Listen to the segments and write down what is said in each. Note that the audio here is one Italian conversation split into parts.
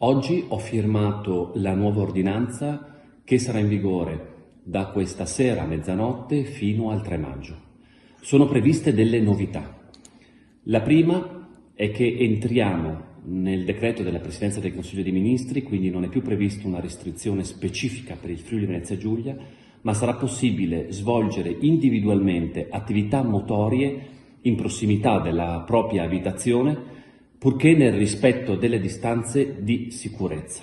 Oggi ho firmato la nuova ordinanza che sarà in vigore da questa sera a mezzanotte fino al 3 maggio. Sono previste delle novità. La prima è che entriamo nel decreto della Presidenza del Consiglio dei Ministri, quindi non è più prevista una restrizione specifica per il Friuli Venezia Giulia, ma sarà possibile svolgere individualmente attività motorie in prossimità della propria abitazione, purché nel rispetto delle distanze di sicurezza.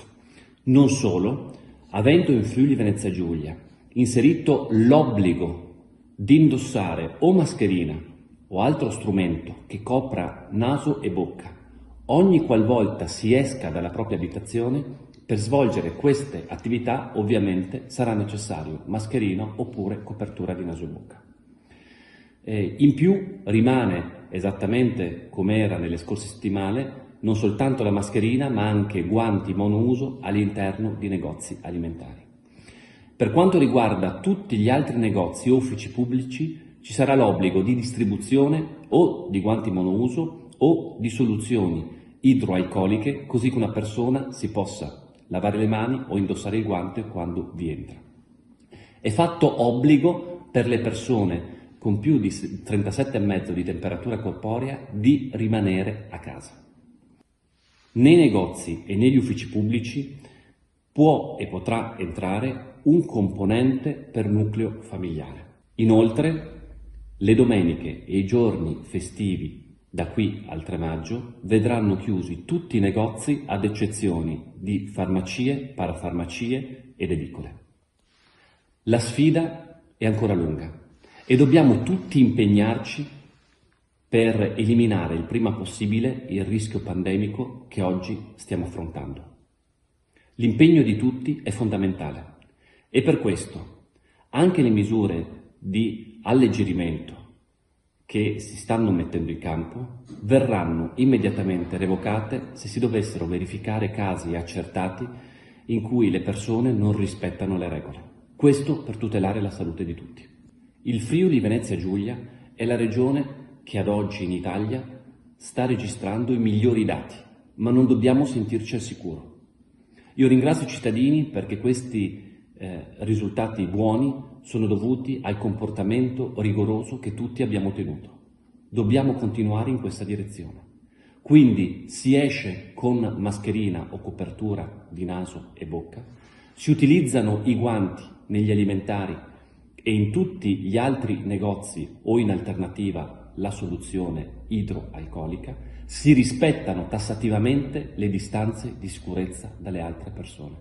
Non solo, avendo in Friuli Venezia Giulia inserito l'obbligo di indossare o mascherina o altro strumento che copra naso e bocca ogni qualvolta si esca dalla propria abitazione, per svolgere queste attività ovviamente sarà necessario mascherina oppure copertura di naso e bocca. In più rimane esattamente come era nelle scorse settimane non soltanto la mascherina ma anche guanti monouso all'interno di negozi alimentari. Per quanto riguarda tutti gli altri negozi o uffici pubblici ci sarà l'obbligo di distribuzione o di guanti monouso o di soluzioni idroalcoliche, così che una persona si possa lavare le mani o indossare il guante quando vi entra. È fatto obbligo per le persone con più di 37,5 di temperatura corporea di rimanere a casa. Nei negozi e negli uffici pubblici può e potrà entrare un componente per nucleo familiare. Inoltre, le domeniche e i giorni festivi da qui al 3 maggio vedranno chiusi tutti i negozi ad eccezione di farmacie, parafarmacie ed edicole. La sfida è ancora lunga e dobbiamo tutti impegnarci per eliminare il prima possibile il rischio pandemico che oggi stiamo affrontando. L'impegno di tutti è fondamentale e per questo anche le misure di alleggerimento che si stanno mettendo in campo verranno immediatamente revocate se si dovessero verificare casi accertati in cui le persone non rispettano le regole. Questo per tutelare la salute di tutti. Il Friuli Venezia Giulia è la regione che ad oggi in Italia sta registrando i migliori dati, ma non dobbiamo sentirci al sicuro. Io ringrazio i cittadini perché questi risultati buoni sono dovuti al comportamento rigoroso che tutti abbiamo tenuto. Dobbiamo continuare in questa direzione. Quindi si esce con mascherina o copertura di naso e bocca, si utilizzano i guanti negli alimentari e in tutti gli altri negozi o in alternativa la soluzione idroalcolica, si rispettano tassativamente le distanze di sicurezza dalle altre persone.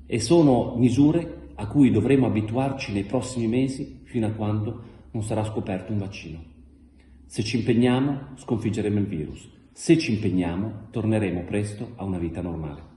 E sono misure a cui dovremo abituarci nei prossimi mesi fino a quando non sarà scoperto un vaccino. Se ci impegniamo, sconfiggeremo il virus. Se ci impegniamo, torneremo presto a una vita normale.